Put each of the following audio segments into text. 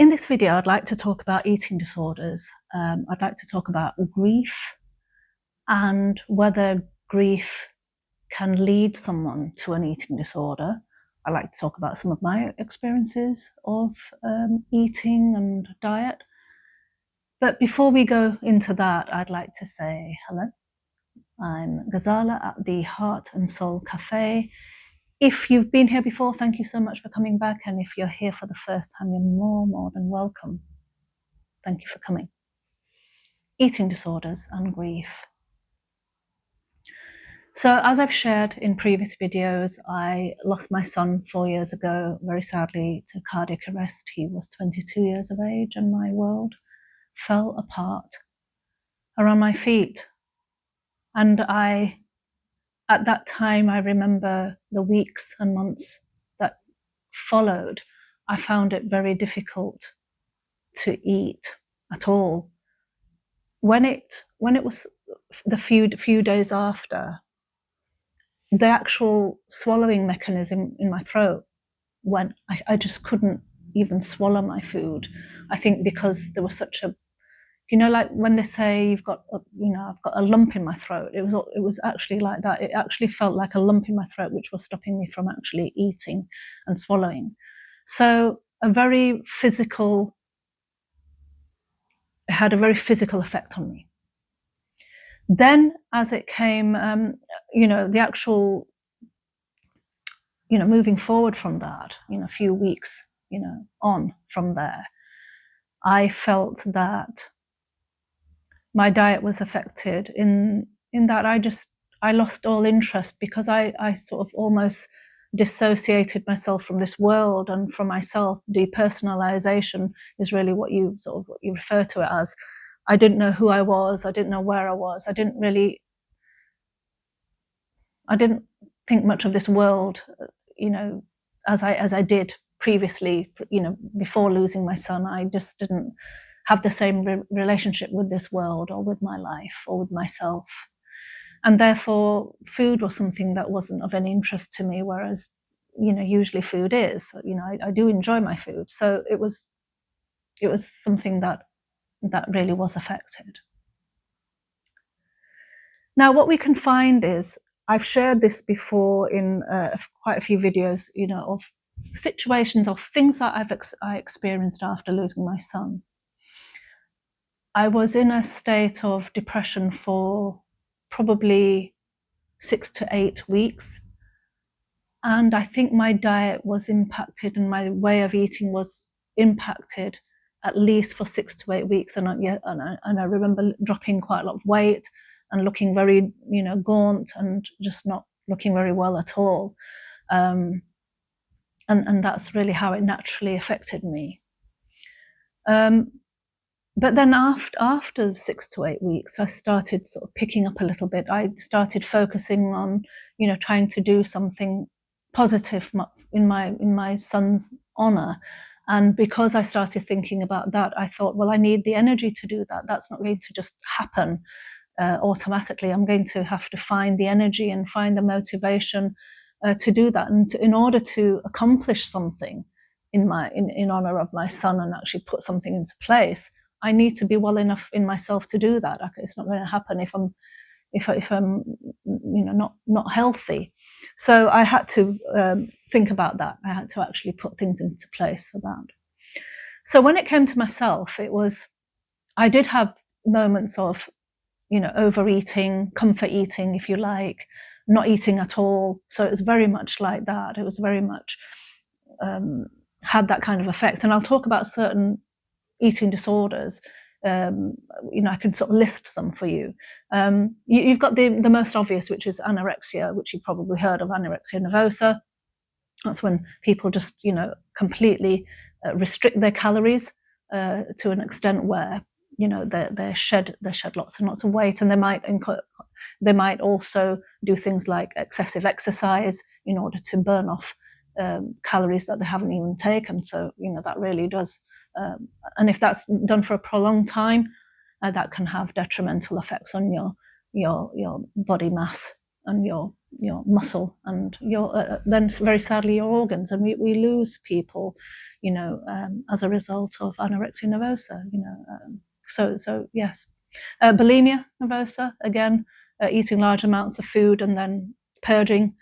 In this video, I'd like to talk about eating disorders. I'd like to talk about grief and whether grief can lead someone to an eating disorder. I'd like to talk about some of my experiences of eating and diet. But before we go into that, I'd like to say hello. I'm Ghazala at the Heart and Soul Cafe. If you've been here before, thank you so much for coming back. And if you're here for the first time, you're more than welcome. Thank you for coming. Eating disorders and grief. So as I've shared in previous videos, I lost my son 4 years ago, very sadly, to cardiac arrest. He was 22 years of age and my world fell apart around my feet. And at that time, I remember the weeks and months that followed, I found it very difficult to eat at all. When it was the few days after, the actual swallowing mechanism in my throat went, I just couldn't even swallow my food. I think because there was such a, like when they say you've got, I've got a lump in my throat, it was actually like that. It actually felt like a lump in my throat, which was stopping me from actually eating and swallowing. So it had a very physical effect on me. Then as it came, the actual, moving forward from that, a few weeks, on from there, I felt that my diet was affected in that I lost all interest because I sort of almost dissociated myself from this world and from myself. Depersonalization is really what you refer to it as. I didn't know who I was. I didn't know where I was. I didn't think much of this world, as I did previously, before losing my son. I just didn't have the same relationship with this world or with my life or with myself. And therefore, food was something that wasn't of any interest to me, whereas, usually food is. I do enjoy my food. So it was something that really was affected. Now, what we can find is, I've shared this before in quite a few videos, of situations of things that I experienced after losing my son. I was in a state of depression for probably 6 to 8 weeks. And I think my diet was impacted and my way of eating was impacted at least for 6 to 8 weeks. And I remember dropping quite a lot of weight and looking very, gaunt and just not looking very well at all. And that's really how it naturally affected me. But then after 6 to 8 weeks, I started sort of picking up a little bit. I started focusing on, trying to do something positive in my son's honor. And because I started thinking about that, I thought, well, I need the energy to do that. That's not going to just happen automatically. I'm going to have to find the energy and find the motivation to do that. And in order to accomplish something in honor of my son and actually put something into place, I need to be well enough in myself to do that. It's not going to happen if I'm not healthy. So I had to think about that. I had to actually put things into place for that. So when it came to myself, I did have moments of, overeating, comfort eating, if you like, not eating at all. So it was very much like that. It was very much had that kind of effect. And I'll talk about certain eating disorders. I can sort of list some for you. You've got the most obvious, which is anorexia, which you've probably heard of, anorexia nervosa. That's when people just, completely restrict their calories to an extent where, they shed lots and lots of weight, and they might also do things like excessive exercise in order to burn off calories that they haven't even taken. So, that really does. And if that's done for a prolonged time, that can have detrimental effects on your body mass your muscle and your then very sadly your organs, and we lose people, as a result of anorexia nervosa. So yes, bulimia nervosa, again, eating large amounts of food and then purging,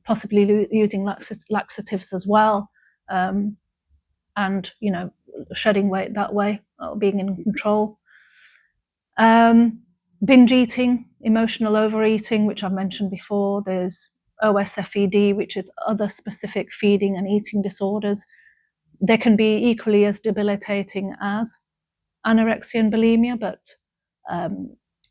possibly using laxatives as well, and shedding weight that way, or being in control. Binge eating, emotional overeating, which I've mentioned before. There's OSFED, which is other specific feeding and eating disorders. They can be equally as debilitating as anorexia and bulimia, but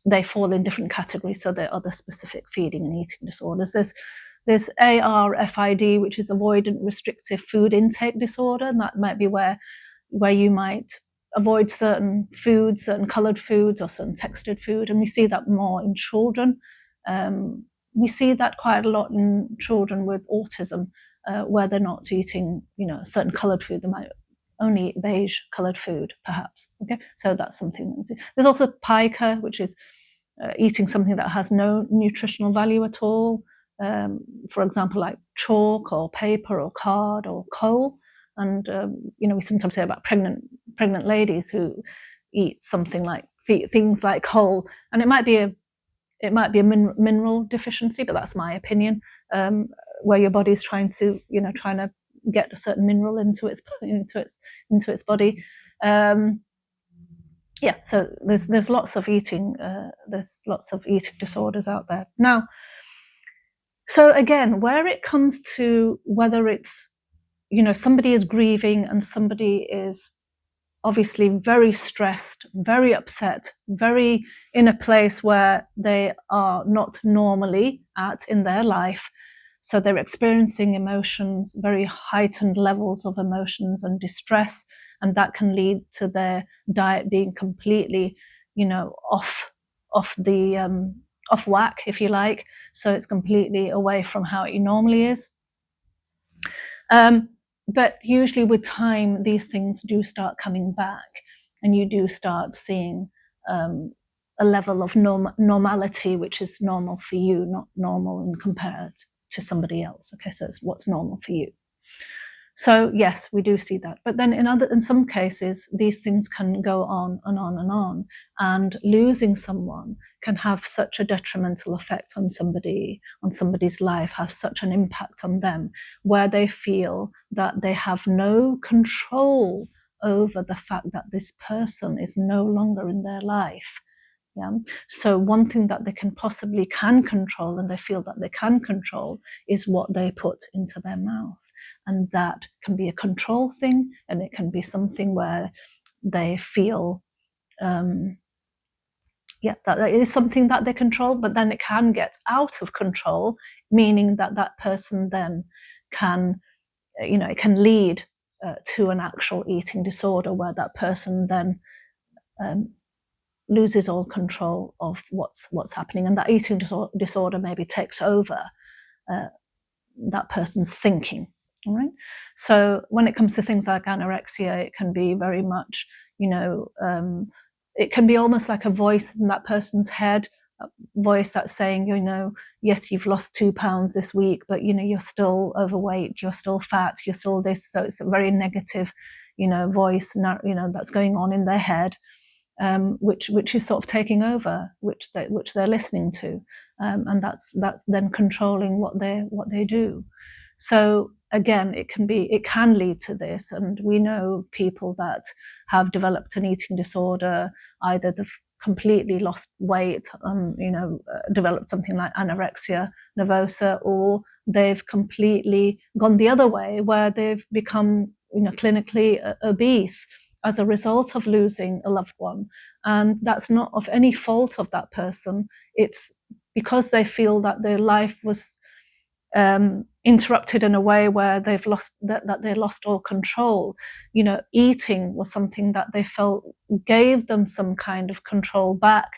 they fall in different categories. So there are other specific feeding and eating disorders. There's ARFID, which is avoidant restrictive food intake disorder, and that might be where you might avoid certain foods, certain coloured foods or certain textured food, and we see that more in children. We see that quite a lot in children with autism, where they're not eating, certain coloured food. They might only eat beige coloured food, perhaps. Okay, so that's something. There's also pica, which is eating something that has no nutritional value at all. For example, like chalk or paper or card or coal. And we sometimes say about pregnant ladies who eat something like things like coal, and it might be a mineral deficiency, but that's my opinion, where your body's trying to get a certain mineral into its body. So there's lots of eating disorders out there now. So again, where it comes to whether it's somebody is grieving and somebody is obviously very stressed, very upset, very in a place where they are not normally at in their life. So they're experiencing emotions, very heightened levels of emotions and distress, and that can lead to their diet being completely, off whack, if you like. So it's completely away from how it normally is. But usually with time, these things do start coming back, and you do start seeing a level of normality, which is normal for you, not normal and compared to somebody else. Okay, so it's what's normal for you. So yes, we do see that. But then in some cases, these things can go on and on and on, and losing someone can have such a detrimental effect on somebody's life, have such an impact on them, where they feel that they have no control over the fact that this person is no longer in their life. Yeah. So one thing that they can control, and they feel that they can control, is what they put into their mouth. And that can be a control thing, and it can be something where they feel, that is something that they control, but then it can get out of control, meaning that person then can, it can lead to an actual eating disorder, where that person then loses all control of what's happening, and that eating disorder maybe takes over that person's thinking. All right. So when it comes to things like anorexia, it can be very much, it can be almost like a voice in that person's head, a voice that's saying, yes, you've lost 2 pounds this week, but you're still overweight, you're still fat, you're still this. So it's a very negative, voice, that's going on in their head, which is sort of taking over, which they're listening to, and that's then controlling what they do. So again, it can lead to this, and we know people that have developed an eating disorder, either they've completely lost weight, developed something like anorexia nervosa, or they've completely gone the other way, where they've become clinically obese as a result of losing a loved one. And that's not of any fault of that person. It's because they feel that their life was interrupted in a way where they've lost they lost all control. Eating was something that they felt gave them some kind of control back,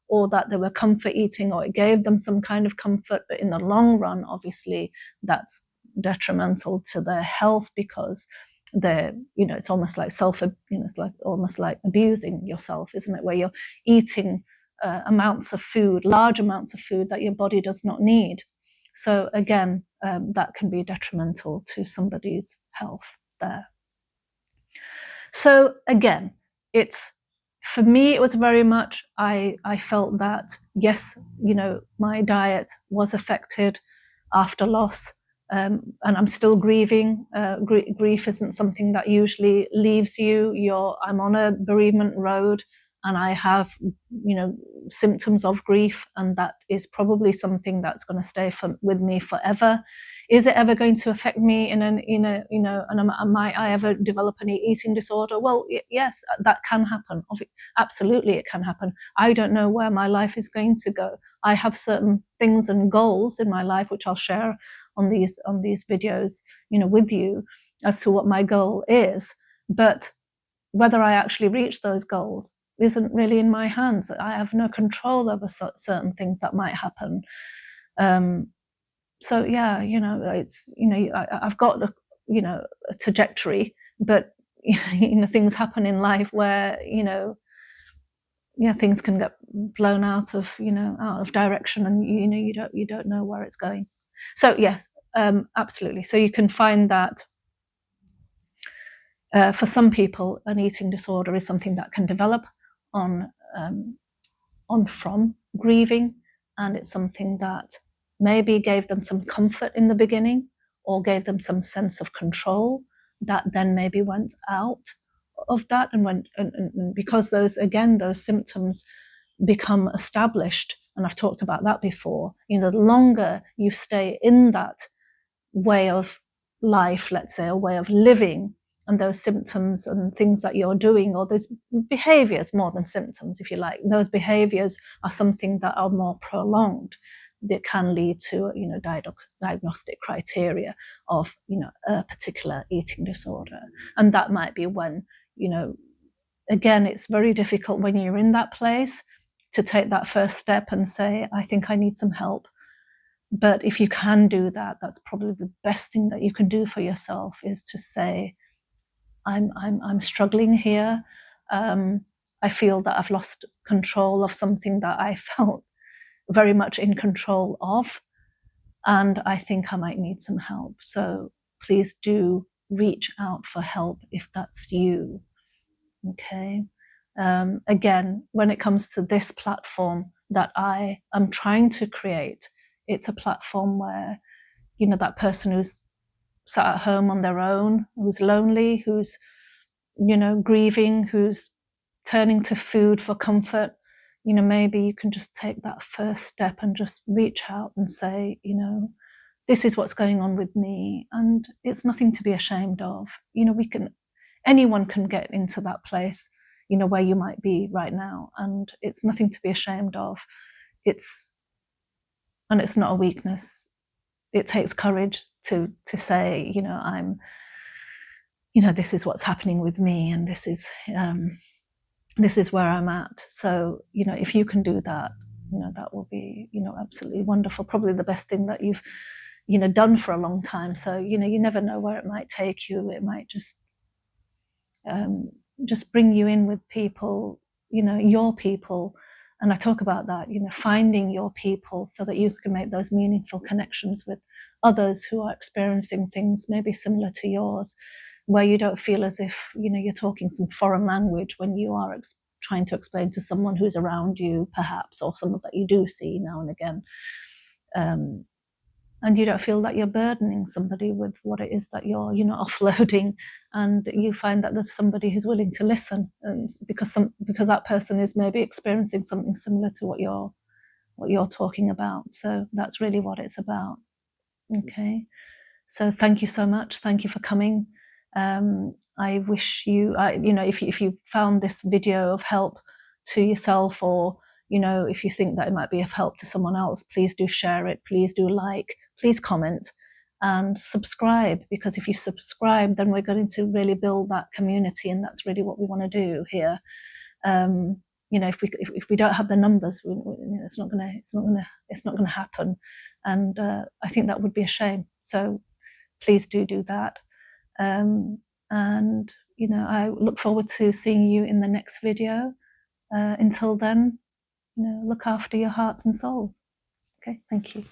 or that they were comfort eating, or it gave them some kind of comfort. But in the long run, obviously, that's detrimental to their health, because they're, it's almost like it's like almost like abusing yourself, isn't it? Where you're eating amounts of food, large amounts of food that your body does not need. So again, that can be detrimental to somebody's health there. So again, for me, it was very much, I felt that, yes, my diet was affected after loss, and I'm still grieving. Grief isn't something that usually leaves you. I'm on a bereavement road, and I have, symptoms of grief, and that is probably something that's going to stay with me forever. Is it ever going to affect me and might I ever develop any eating disorder? Well, yes, that can happen. Absolutely, it can happen. I don't know where my life is going to go. I have certain things and goals in my life, which I'll share on these videos, with you, as to what my goal is. But whether I actually reach those goals isn't really in my hands. I have no control over certain things that might happen. So yeah, it's, I've got a trajectory, but things happen in life where things can get blown out of direction, and you don't know where it's going. So yes, absolutely. So you can find that for some people, an eating disorder is something that can develop on from grieving, and it's something that maybe gave them some comfort in the beginning, or gave them some sense of control, that then maybe went out of that, and because those symptoms become established, and I've talked about that before, the longer you stay in that way of life, let's say, a way of living, and those symptoms and things that you're doing, or those behaviors, more than symptoms, if you like, those behaviors are something that are more prolonged, that can lead to diagnostic criteria of a particular eating disorder. And that might be when, again, it's very difficult when you're in that place to take that first step and say, I think I need some help. But if you can do that, that's probably the best thing that you can do for yourself, is to say, I'm struggling here. I feel that I've lost control of something that I felt very much in control of, and I think I might need some help. So please do reach out for help if that's you. Okay. Again, when it comes to this platform that I am trying to create, it's a platform where, that person who's sat at home on their own, who's lonely, who's, grieving, who's turning to food for comfort, maybe you can just take that first step and just reach out and say, this is what's going on with me, and it's nothing to be ashamed of. Anyone can get into that place, where you might be right now, and it's nothing to be ashamed of. It's not a weakness. It takes courage to say, this is what's happening with me, and this is where I'm at. So, if you can do that, that will be, absolutely wonderful. Probably the best thing that you've, done for a long time. So, you never know where it might take you. It might just bring you in with people, your people. And I talk about that, finding your people so that you can make those meaningful connections with others who are experiencing things maybe similar to yours, where you don't feel as if, you're talking some foreign language when you are trying to explain to someone who's around you, perhaps, or someone that you do see now and again. And you don't feel that you're burdening somebody with what it is that you're, offloading, and you find that there's somebody who's willing to listen, and because that person is maybe experiencing something similar to what you're talking about. So that's really what it's about. Okay. So thank you so much. Thank you for coming. I wish you, if you found this video of help to yourself, or if you think that it might be of help to someone else, please do share it. Please do please comment and subscribe, because if you subscribe, then we're going to really build that community, and that's really what we want to do here. If we don't have the numbers, it's not going to happen, and I think that would be a shame. So please do that. And I look forward to seeing you in the next video. Until then, look after your hearts and souls. Okay, thank you.